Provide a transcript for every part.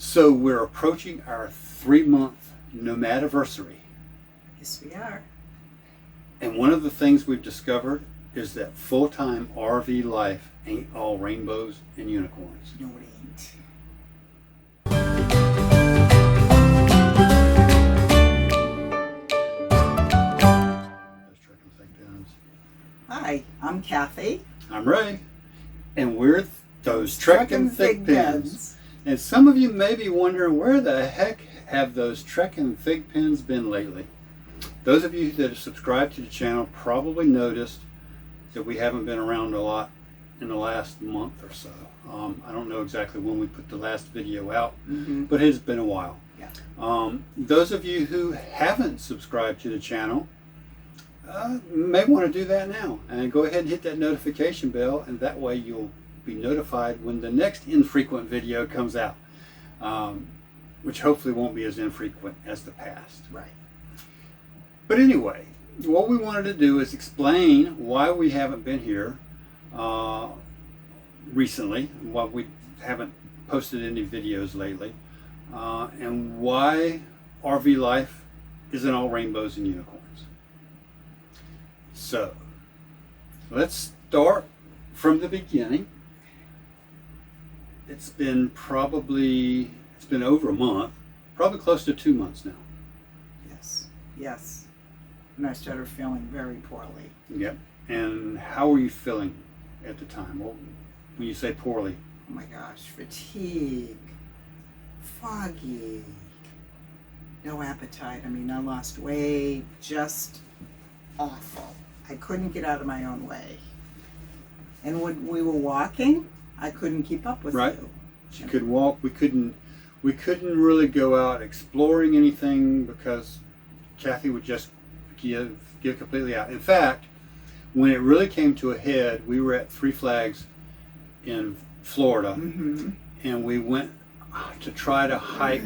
So we're approaching our 3-month nomadiversary. Yes, we are. And one of the things we've discovered is that full-time RV life ain't all rainbows and unicorns. No, it ain't. Hi, I'm Kathy. I'm Ray. And we're those Trekkin' Thick Pins. And some of you may be wondering, where the heck have those Trekkin' Thick Pins been lately? Those of you that have subscribed to the channel probably noticed that we haven't been around a lot in the last month or so. I don't know exactly when we put the last video out, but it's been a while. Yeah. Those of you who haven't subscribed to the channel may want to do that now, and go ahead and hit that notification bell, and that way you'll be notified when the next infrequent video comes out, which hopefully won't be as infrequent as the past. Right. But anyway, what we wanted to do is explain why we haven't been here recently, why we haven't posted any videos lately, and why RV life isn't all rainbows and unicorns. So, let's start from the beginning. It's been over a month, probably close to 2 months now. Yes. And I started feeling very poorly. Yep. And how were you feeling at the time? Well, when you say poorly? Oh my gosh, fatigue, foggy, no appetite. I mean, I lost weight, just awful. I couldn't get out of my own way. And when we were walking, I couldn't keep up with right. you. She couldn't walk. We couldn't really go out exploring anything because Kathy would just give completely out. In fact, when it really came to a head, we were at Three Flags in Florida, and we went to try to hike.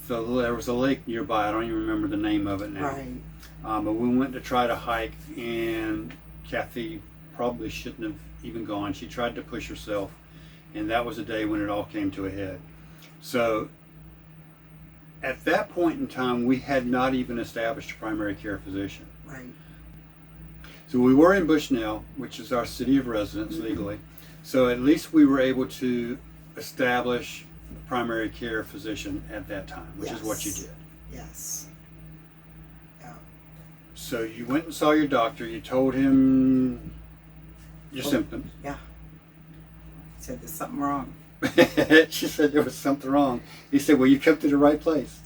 So there was a lake nearby. I don't even remember the name of it now. Right. But we went to try to hike, and Kathy probably shouldn't have even gone. She tried to push herself, and that was the day when it all came to a head. So at that point in time, we had not even established a primary care physician. Right. So we were in Bushnell, which is our city of residence legally. So at least we were able to establish a primary care physician at that time, which is what you did. Yes. Yeah. So you went and saw your doctor. You told him your symptoms. Yeah. He said there's something wrong. She said there was something wrong. He said, well, you come to the right place.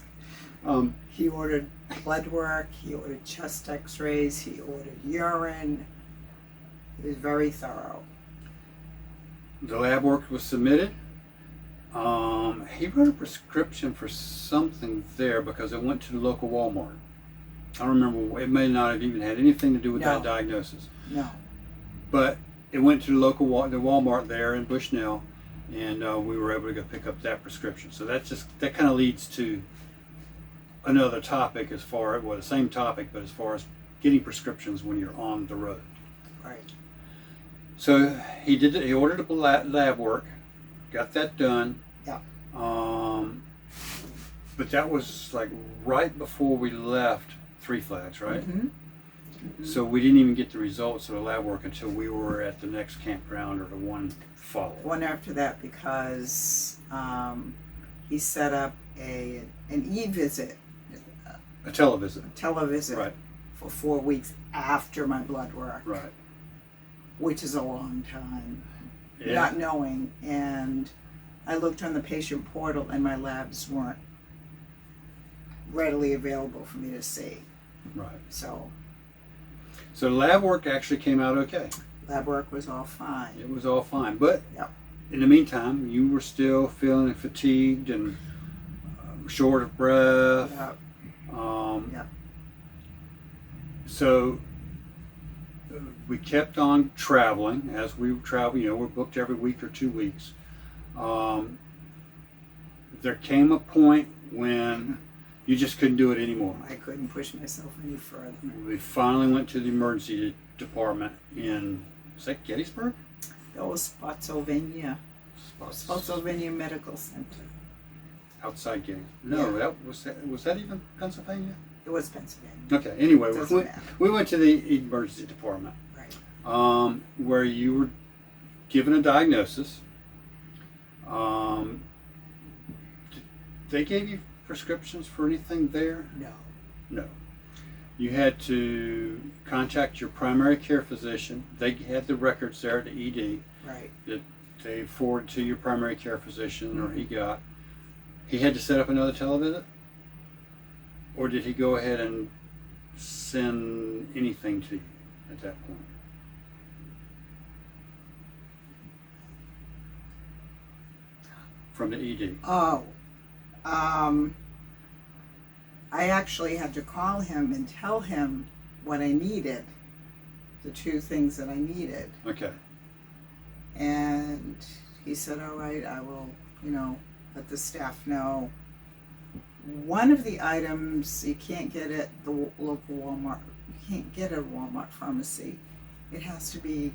He ordered blood work, he ordered chest x-rays, he ordered urine. He was very thorough. The lab work was submitted. He wrote a prescription for something there because it went to the local Walmart. I don't remember. It may not have even had anything to do with that diagnosis. No. But it went to the local the Walmart there in Bushnell, and we were able to go pick up that prescription. So that kind of leads to another topic the same topic, but as far as getting prescriptions when you're on the road. Right. So he ordered a lab work, got that done. Yeah. But that was like right before we left Three Flags, right? So we didn't even get the results of the lab work until we were at the next campground or the one following. One after that, because he set up an e-visit. A televisit. Right. For 4 weeks after my blood work. Right. Which is a long time. Yeah. Not knowing. And I looked on the patient portal and my labs weren't readily available for me to see. Right. So the lab work actually came out okay. Lab work was all fine. It was all fine. But in the meantime, you were still feeling fatigued and short of breath. So we kept on traveling as we traveled. We're booked every week or 2 weeks. There came a point when you just couldn't do it anymore. I couldn't push myself any further. We finally went to the emergency department in, is that Gettysburg? That was Spotsylvania Medical Center. Outside games. No, Yeah. was that even Pennsylvania? It was Pennsylvania. Okay. Anyway, Doesn't matter. we went to the emergency department, Right. where you were given a diagnosis. Um, they gave you prescriptions for anything there? No. No. You had to contact your primary care physician. They had the records there at the ED Right. that they forwarded to your primary care physician, or he got. He had to set up another televisit? Or did he go ahead and send anything to you at that point? From the ED? Oh. I actually had to call him and tell him what I needed, the two things that I needed. Okay. And he said, all right, I will, let the staff know. One of the items you can't get at the local Walmart. You can't get at a Walmart pharmacy. It has to be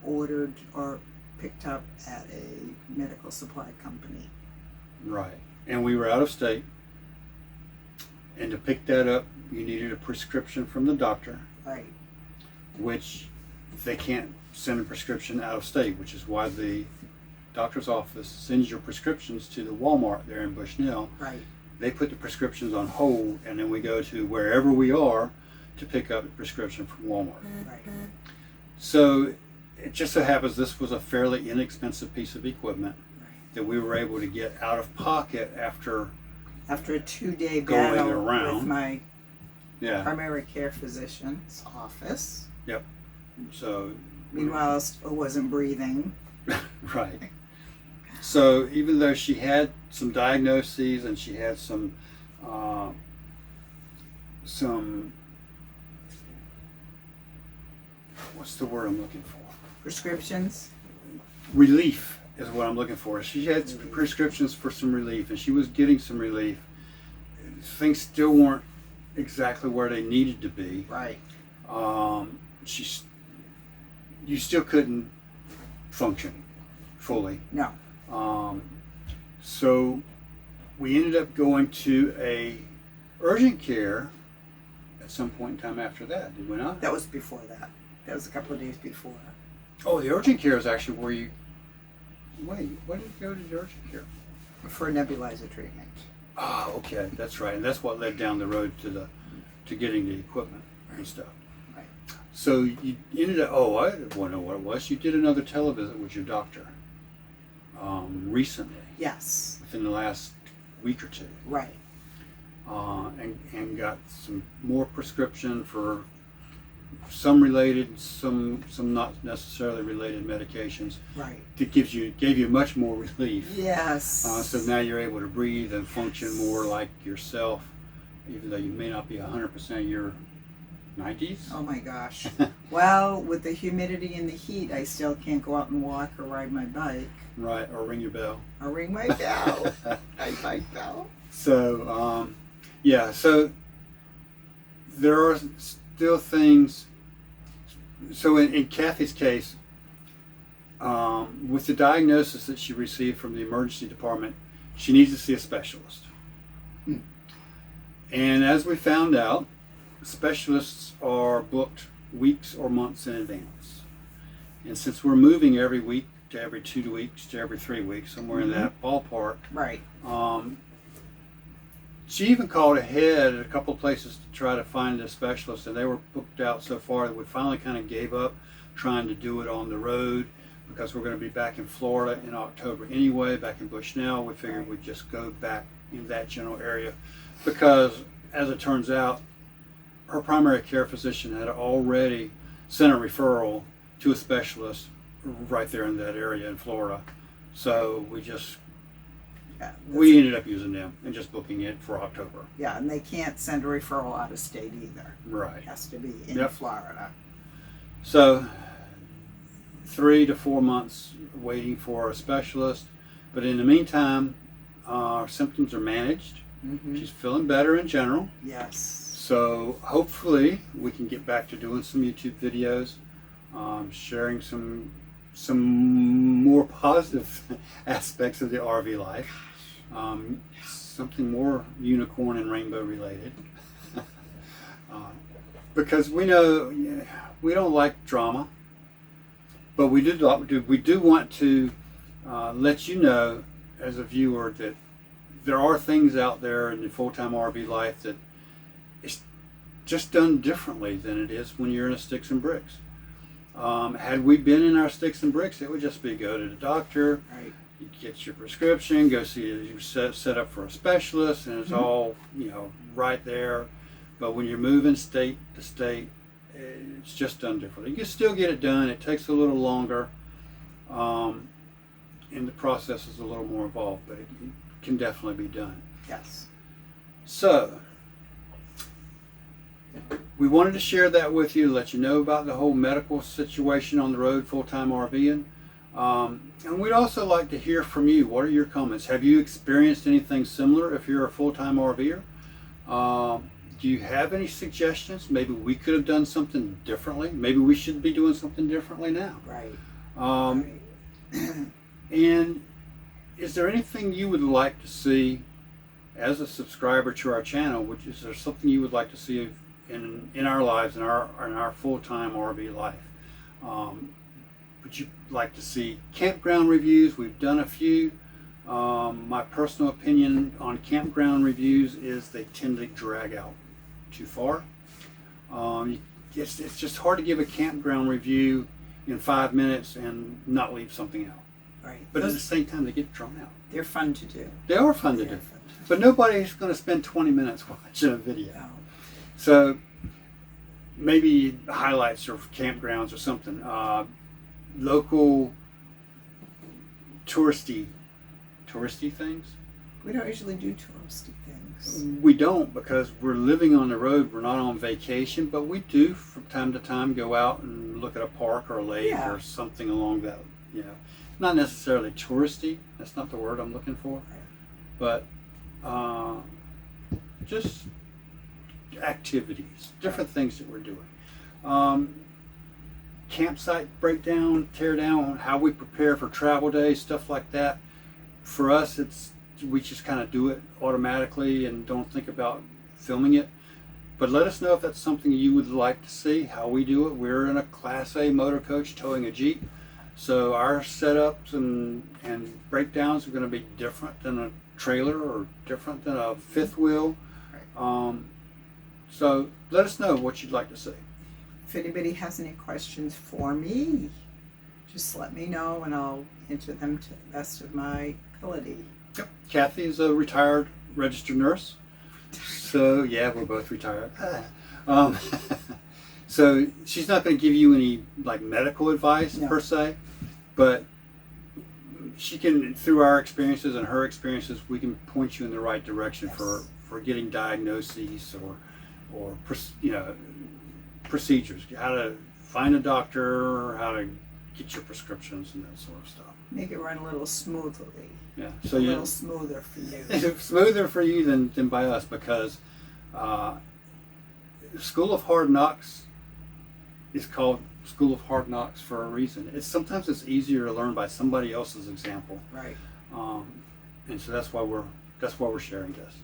ordered or picked up at a medical supply company. Right. And we were out of state. And to pick that up, you needed a prescription from the doctor. Right. Which they can't send a prescription out of state, which is why the doctor's office sends your prescriptions to the Walmart there in Bushnell. Right. They put the prescriptions on hold, and then we go to wherever we are to pick up a prescription from Walmart. Right. So it just so happens this was a fairly inexpensive piece of equipment that we were able to get out of pocket after A 2-day going battle around. with my Yeah. primary care physician's office. Yep. So Meanwhile, I still wasn't breathing. right. So even though she had some diagnoses and she had some what's the word I'm looking for? Prescriptions. Relief is what I'm looking for. She had some prescriptions for some relief, and she was getting some relief. Things still weren't exactly where they needed to be. Right. You still couldn't function fully. No. So we ended up going to a urgent care at some point in time after that, did we not? That was before that. That was a couple of days before. Oh, the urgent care is actually where you... Wait, where did you go to the urgent care? For nebulizer treatment. Oh, okay, that's right. And that's what led down the road to getting the equipment and stuff. Right. So you ended up... Oh, I want to know what it was. You did another televisit with your doctor recently. Yes. Within the last week or two. Right. And got some more prescription for some related, some not necessarily related medications. Right. That gave you much more relief. Yes. So now you're able to breathe and function more like yourself, even though you may not be 100% your 90s. Oh my gosh. Well, with the humidity and the heat, I still can't go out and walk or ride my bike. Right, or ring your bell. Or ring my bell. My bike bell. So, yeah, so there are still things. So in Kathy's case, with the diagnosis that she received from the emergency department, she needs to see a specialist. And as we found out, specialists are booked weeks or months in advance. And since we're moving every week to every 2 weeks to every 3 weeks, somewhere in that ballpark, Right. she even called ahead at a couple of places to try to find a specialist, and they were booked out so far that we finally kind of gave up trying to do it on the road because we're going to be back in Florida in October anyway, back in Bushnell. We figured we'd just go back in that general area because, as it turns out, her primary care physician had already sent a referral to a specialist right there in that area in Florida. So we ended up using them and just booking it for October. Yeah, and they can't send a referral out of state either. Right. It has to be in Florida. So 3 to 4 months waiting for a specialist. But in the meantime, our symptoms are managed. Mm-hmm. She's feeling better in general. Yes. So hopefully we can get back to doing some YouTube videos, sharing some more positive aspects of the RV life. something more unicorn and rainbow related. Because we know we don't like drama, but we do want to let you know as a viewer that there are things out there in the full-time RV life that is just done differently than it is when you're in a sticks and bricks. Had we been in our sticks and bricks, it would just be go to the doctor, Right. you get your prescription, go see you set up for a specialist, and it's all right there. But when you're moving state to state, it's just done differently. You can still get it done. It takes a little longer, and the process is a little more involved, but it can definitely be done. Yes. So, we wanted to share that with you, let you know about the whole medical situation on the road, full-time RVing. And we'd also like to hear from you. What are your comments? Have you experienced anything similar if you're a full-time RVer? Do you have any suggestions? Maybe we could have done something differently. Maybe we should be doing something differently now. Right. And is there anything you would like to see as a subscriber to our channel? Is there something you would like to see in our lives, in our full-time RV life? Would you like to see campground reviews? We've done a few. My personal opinion on campground reviews is they tend to drag out too far. It's just hard to give a campground review in 5 minutes and not leave something out. Right. But at the same time, they get drawn out. They're fun to do. They are fun to do. But nobody's going to spend 20 minutes watching a video. No. So maybe highlights of campgrounds or something. Local touristy things. We don't usually do touristy things. We don't, because we're living on the road. We're not on vacation, but we do from time to time go out and look at a park or a lake or something along that. Not necessarily touristy. That's not the word I'm looking for. But just activities, different things that we're doing. Campsite breakdown, tear down, how we prepare for travel days, stuff like that. For us, we just kind of do it automatically and don't think about filming it. But let us know if that's something you would like to see, how we do it. We're in a Class A motor coach towing a Jeep. So our setups and breakdowns are going to be different than a trailer or different than a fifth wheel. So let us know what you'd like to see. If anybody has any questions for me, just let me know and I'll answer them to the best of my ability. Yep. Kathy's a retired registered nurse. So yeah, we're both retired. So she's not going to give you any medical advice per se, but she can, through our experiences and her experiences, we can point you in the right direction for getting diagnoses or procedures, how to find a doctor, how to get your prescriptions and that sort of stuff. Make it run a little smoothly. Yeah, so a little smoother for you. Smoother for you than by us, because School of Hard Knocks is called School of Hard Knocks for a reason. Sometimes it's easier to learn by somebody else's example. Right. And so that's why we're sharing this.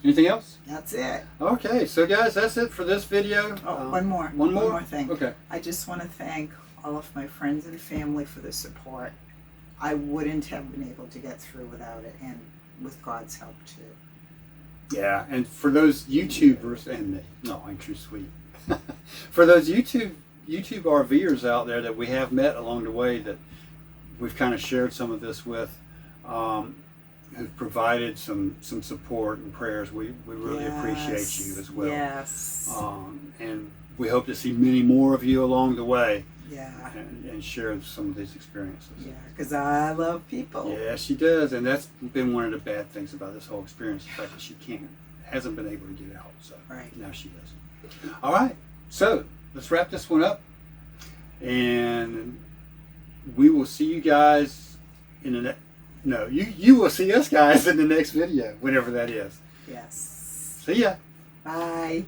Anything else? That's it. Okay, so guys, that's it for this video. One more thing. Okay. I just want to thank all of my friends and family for the support. I wouldn't have been able to get through without it, and with God's help too. Yeah, and for those YouTubers and me, no, I'm too sweet. For those YouTube RVers out there that we have met along the way, that we've kind of shared some of this with, who've provided some support and prayers, we really appreciate you as well. Yes. And we hope to see many more of you along the way. Yeah. And share some of these experiences. Yeah, because I love people. Yeah, she does, and that's been one of the bad things about this whole experience, the fact that she hasn't been able to get out. So now she does. All right, so let's wrap this one up, and we will see you guys in the next. No, you will see us guys in the next video, whenever that is. Yes. See ya. Bye.